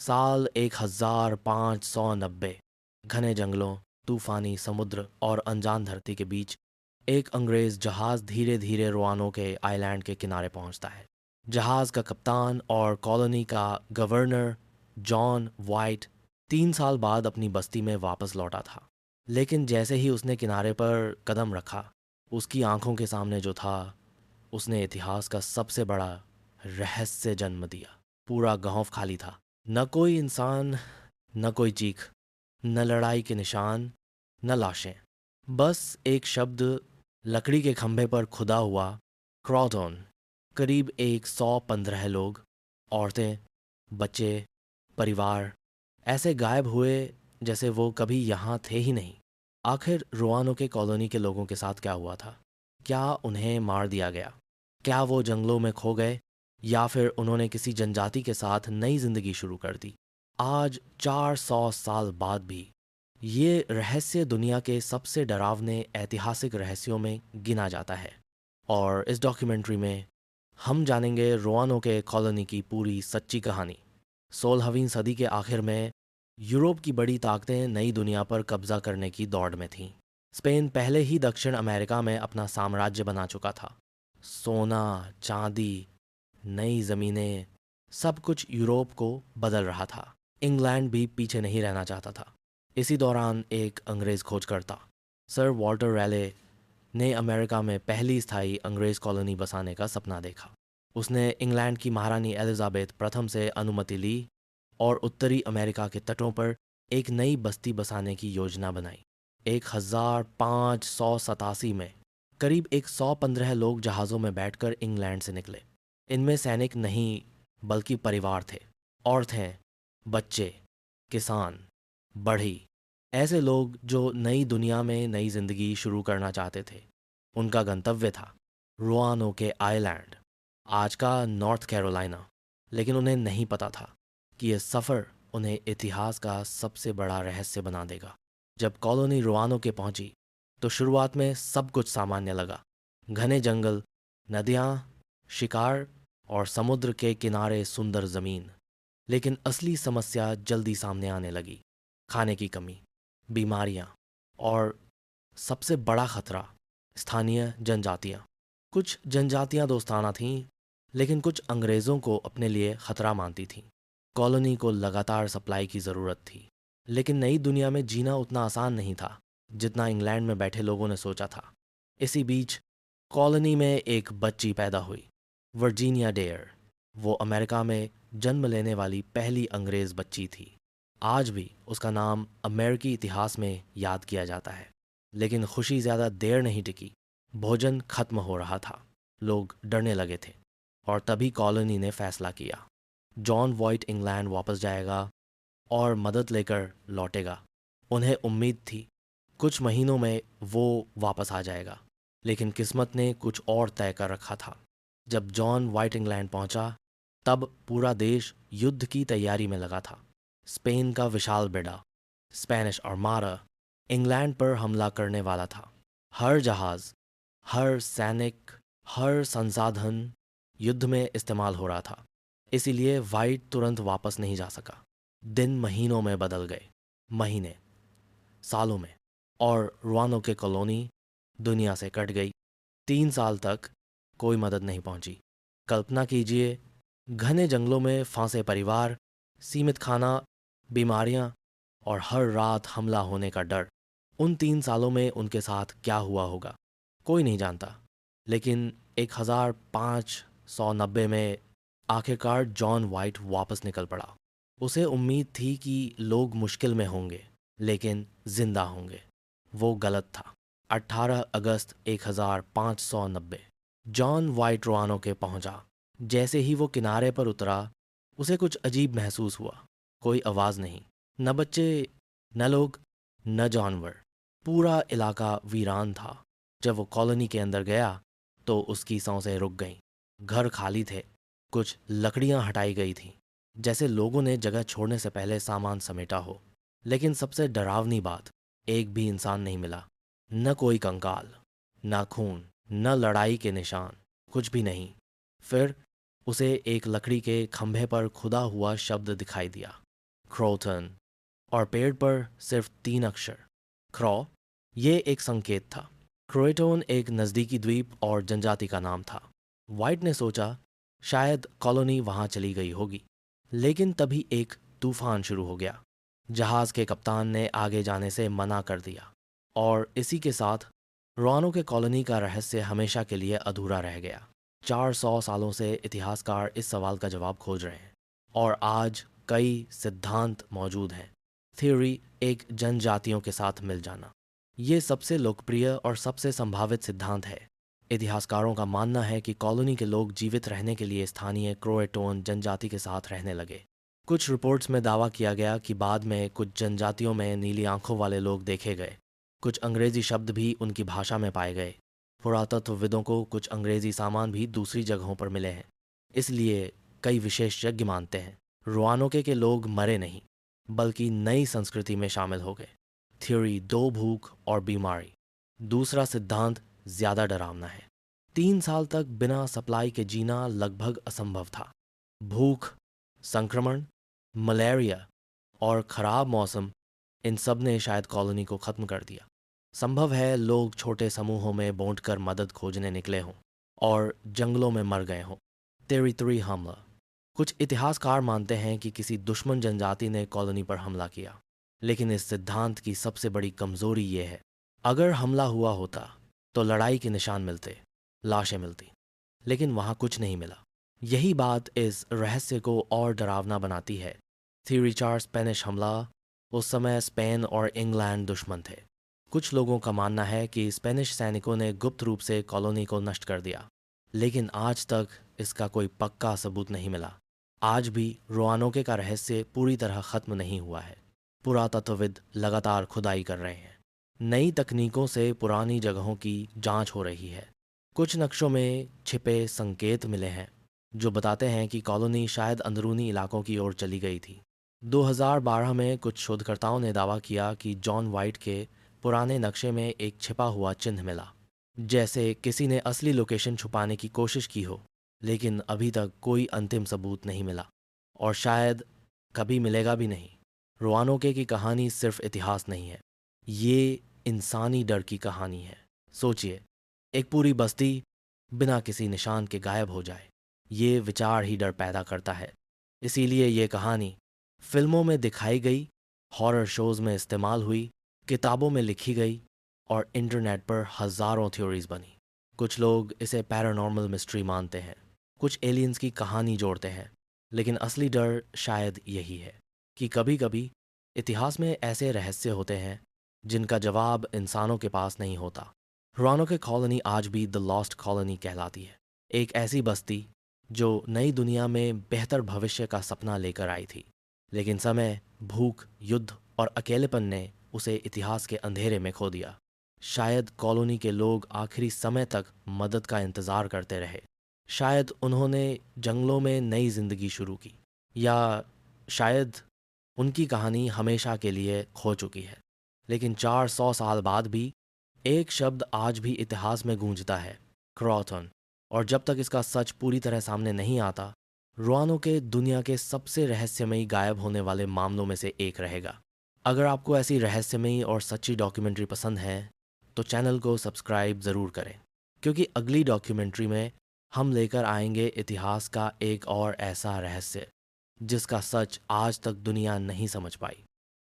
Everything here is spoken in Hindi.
साल 1590। घने जंगलों, तूफानी समुद्र और अनजान धरती के बीच एक अंग्रेज जहाज धीरे धीरे रोआनो के आइलैंड के किनारे पहुंचता है। जहाज का कप्तान और कॉलोनी का गवर्नर जॉन वाइट 3 साल बाद अपनी बस्ती में वापस लौटा था। लेकिन जैसे ही उसने किनारे पर कदम रखा, उसकी आंखों के सामने जो था, उसने इतिहास का सबसे बड़ा रहस्य जन्म दिया। पूरा गांव खाली था। न कोई इंसान, न कोई चीख, न लड़ाई के निशान, न लाशें। बस एक शब्द लकड़ी के खंभे पर खुदा हुआ, क्रॉटोन। करीब 115 लोग, औरतें, बच्चे, परिवार ऐसे गायब हुए जैसे वो कभी यहाँ थे ही नहीं। आखिर रोआनो के कॉलोनी के लोगों के साथ क्या हुआ था? क्या उन्हें मार दिया गया? क्या वो जंगलों में खो गए, या फिर उन्होंने किसी जनजाति के साथ नई जिंदगी शुरू कर दी? आज 400 साल बाद भी ये रहस्य दुनिया के सबसे डरावने ऐतिहासिक रहस्यों में गिना जाता है। और इस डॉक्यूमेंट्री में हम जानेंगे रोआनो के कॉलोनी की पूरी सच्ची कहानी। 16वीं सदी के आखिर में यूरोप की बड़ी ताकतें नई दुनिया पर कब्जा करने की दौड़ में थीं। स्पेन पहले ही दक्षिण अमेरिका में अपना साम्राज्य बना चुका था। सोना, चांदी, नई ज़मीनें, सब कुछ यूरोप को बदल रहा था। इंग्लैंड भी पीछे नहीं रहना चाहता था। इसी दौरान एक अंग्रेज़ खोजकर्ता, सर वॉल्टर रैले, ने अमेरिका में पहली स्थायी अंग्रेज़ कॉलोनी बसाने का सपना देखा। उसने इंग्लैंड की महारानी एलिजाबेथ प्रथम से अनुमति ली और उत्तरी अमेरिका के तटों पर एक नई बस्ती बसाने की योजना बनाई। 1587 में करीब 115 लोग जहाज़ों में बैठकर इंग्लैंड से निकले। इनमें सैनिक नहीं, बल्कि परिवार थे। औरतें, बच्चे, किसान, बढ़ई, ऐसे लोग जो नई दुनिया में नई जिंदगी शुरू करना चाहते थे। उनका गंतव्य था रोआनो के आइलैंड, आज का नॉर्थ कैरोलिना। लेकिन उन्हें नहीं पता था कि यह सफ़र उन्हें इतिहास का सबसे बड़ा रहस्य बना देगा। जब कॉलोनी रोआनो के पहुंची तो शुरुआत में सब कुछ सामान्य लगा। घने जंगल, नदियाँ, शिकार और समुद्र के किनारे सुंदर ज़मीन। लेकिन असली समस्या जल्दी सामने आने लगी। खाने की कमी, बीमारियाँ और सबसे बड़ा खतरा, स्थानीय जनजातियाँ। कुछ जनजातियाँ दोस्ताना थीं, लेकिन कुछ अंग्रेज़ों को अपने लिए खतरा मानती थीं। कॉलोनी को लगातार सप्लाई की ज़रूरत थी, लेकिन नई दुनिया में जीना उतना आसान नहीं था जितना इंग्लैंड में बैठे लोगों ने सोचा था। इसी बीच कॉलोनी में एक बच्ची पैदा हुई, वर्जीनिया डेयर। वो अमेरिका में जन्म लेने वाली पहली अंग्रेज़ बच्ची थी। आज भी उसका नाम अमेरिकी इतिहास में याद किया जाता है। लेकिन खुशी ज़्यादा देर नहीं टिकी। भोजन खत्म हो रहा था, लोग डरने लगे थे, और तभी कॉलोनी ने फैसला किया, जॉन वॉइट इंग्लैंड वापस जाएगा और मदद लेकर लौटेगा। उन्हें उम्मीद थी कुछ महीनों में वो वापस आ जाएगा, लेकिन किस्मत ने कुछ और तय कर रखा था। जब जॉन वाइट इंग्लैंड पहुंचा, तब पूरा देश युद्ध की तैयारी में लगा था। स्पेन का विशाल बेड़ा, स्पेनिश आर्माडा, इंग्लैंड पर हमला करने वाला था। हर जहाज़, हर सैनिक, हर संसाधन युद्ध में इस्तेमाल हो रहा था। इसीलिए वाइट तुरंत वापस नहीं जा सका। दिन महीनों में बदल गए, महीने सालों में, और रुआनो के कॉलोनी दुनिया से कट गई। 3 साल तक कोई मदद नहीं पहुंची। कल्पना कीजिए, घने जंगलों में फंसे परिवार, सीमित खाना, बीमारियां और हर रात हमला होने का डर। उन 3 सालों में उनके साथ क्या हुआ होगा, कोई नहीं जानता। लेकिन 1590 में आखिरकार जॉन वाइट वापस निकल पड़ा। उसे उम्मीद थी कि लोग मुश्किल में होंगे, लेकिन जिंदा होंगे। वो गलत था। 18 अगस्त 1590 जॉन वाइट रोआनो के पहुंचा। जैसे ही वो किनारे पर उतरा, उसे कुछ अजीब महसूस हुआ। कोई आवाज़ नहीं, न बच्चे, न लोग, न जानवर। पूरा इलाका वीरान था। जब वो कॉलोनी के अंदर गया तो उसकी सांसें रुक गईं। घर खाली थे, कुछ लकड़ियां हटाई गई थीं, जैसे लोगों ने जगह छोड़ने से पहले सामान समेटा हो। लेकिन सबसे डरावनी बात, एक भी इंसान नहीं मिला। न कोई कंकाल, न खून, न लड़ाई के निशान, कुछ भी नहीं। फिर उसे एक लकड़ी के खंभे पर खुदा हुआ शब्द दिखाई दिया, क्रोटन, और पेड़ पर सिर्फ 3 अक्षर क्रॉ। ये एक संकेत था। क्रोएटोन एक नज़दीकी द्वीप और जनजाति का नाम था। वाइट ने सोचा शायद कॉलोनी वहाँ चली गई होगी, लेकिन तभी एक तूफान शुरू हो गया। जहाज़ के कप्तान ने आगे जाने से मना कर दिया, और इसी के साथ रोआनो के कॉलोनी का रहस्य हमेशा के लिए अधूरा रह गया। 400 सालों से इतिहासकार इस सवाल का जवाब खोज रहे हैं, और आज कई सिद्धांत मौजूद हैं। थ्योरी, एक जनजातियों के साथ मिल जाना, ये सबसे लोकप्रिय और सबसे संभावित सिद्धांत है। इतिहासकारों का मानना है कि कॉलोनी के लोग जीवित रहने के लिए स्थानीय क्रोएटोन जनजाति के साथ रहने लगे। कुछ रिपोर्ट्स में दावा किया गया कि बाद में कुछ जनजातियों में नीली आंखों वाले लोग देखे गए। कुछ अंग्रेजी शब्द भी उनकी भाषा में पाए गए। पुरातत्वविदों को कुछ अंग्रेजी सामान भी दूसरी जगहों पर मिले हैं। इसलिए कई विशेषज्ञ मानते हैं रोआनोके के लोग मरे नहीं, बल्कि नई संस्कृति में शामिल हो गए। थ्योरी 2, भूख और बीमारी। दूसरा सिद्धांत ज़्यादा डरावना है। 3 साल तक बिना सप्लाई के जीना लगभग असंभव था। भूख, संक्रमण, मलेरिया और ख़राब मौसम, इन सब ने शायद कॉलोनी को ख़त्म कर दिया। संभव है लोग छोटे समूहों में बांटकर मदद खोजने निकले हों और जंगलों में मर गए हों। थ्योरी 3, हमला। कुछ इतिहासकार मानते हैं कि किसी दुश्मन जनजाति ने कॉलोनी पर हमला किया, लेकिन इस सिद्धांत की सबसे बड़ी कमजोरी ये है, अगर हमला हुआ होता तो लड़ाई के निशान मिलते, लाशें मिलती, लेकिन वहाँ कुछ नहीं मिला। यही बात इस रहस्य को और डरावना बनाती है। थ्योरी 4, स्पेनिश हमला। उस समय स्पेन और इंग्लैंड दुश्मन थे। कुछ लोगों का मानना है कि स्पेनिश सैनिकों ने गुप्त रूप से कॉलोनी को नष्ट कर दिया, लेकिन आज तक इसका कोई पक्का सबूत नहीं मिला। आज भी रोआनोके का रहस्य पूरी तरह ख़त्म नहीं हुआ है। पुरातत्वविद लगातार खुदाई कर रहे हैं। नई तकनीकों से पुरानी जगहों की जांच हो रही है। कुछ नक्शों में छिपे संकेत मिले हैं जो बताते हैं कि कॉलोनी शायद अंदरूनी इलाकों की ओर चली गई थी। 2012 में कुछ शोधकर्ताओं ने दावा किया कि जॉन वाइट के पुराने नक्शे में एक छिपा हुआ चिन्ह मिला, जैसे किसी ने असली लोकेशन छुपाने की कोशिश की हो। लेकिन अभी तक कोई अंतिम सबूत नहीं मिला, और शायद कभी मिलेगा भी नहीं। रोआनोके की कहानी सिर्फ इतिहास नहीं है, ये इंसानी डर की कहानी है। सोचिए, एक पूरी बस्ती बिना किसी निशान के गायब हो जाए। ये विचार ही डर पैदा करता है। इसीलिए ये कहानी फिल्मों में दिखाई गई, हॉरर शोज़ में इस्तेमाल हुई, किताबों में लिखी गई, और इंटरनेट पर हज़ारों थ्योरीज बनी। कुछ लोग इसे पैरानॉर्मल मिस्ट्री मानते हैं, कुछ एलियंस की कहानी जोड़ते हैं, लेकिन असली डर शायद यही है कि कभी-कभी इतिहास में ऐसे रहस्य होते हैं जिनका जवाब इंसानों के पास नहीं होता। रोआनोके कॉलोनी आज भी द लॉस्ट कॉलोनी कहलाती है, एक ऐसी बस्ती जो नई दुनिया में बेहतर भविष्य का सपना लेकर आई थी, लेकिन समय, भूख, युद्ध और अकेलेपन ने उसे इतिहास के अंधेरे में खो दिया। शायद कॉलोनी के लोग आखिरी समय तक मदद का इंतज़ार करते रहे। शायद उन्होंने जंगलों में नई जिंदगी शुरू की, या शायद उनकी कहानी हमेशा के लिए खो चुकी है। लेकिन 400 साल बाद भी एक शब्द आज भी इतिहास में गूंजता है, क्रॉथन। और जब तक इसका सच पूरी तरह सामने नहीं आता, रोआनोके दुनिया के सबसे रहस्यमयी गायब होने वाले मामलों में से एक रहेगा। अगर आपको ऐसी रहस्यमयी और सच्ची डॉक्यूमेंट्री पसंद है तो चैनल को सब्सक्राइब ज़रूर करें, क्योंकि अगली डॉक्यूमेंट्री में हम लेकर आएंगे इतिहास का एक और ऐसा रहस्य जिसका सच आज तक दुनिया नहीं समझ पाई।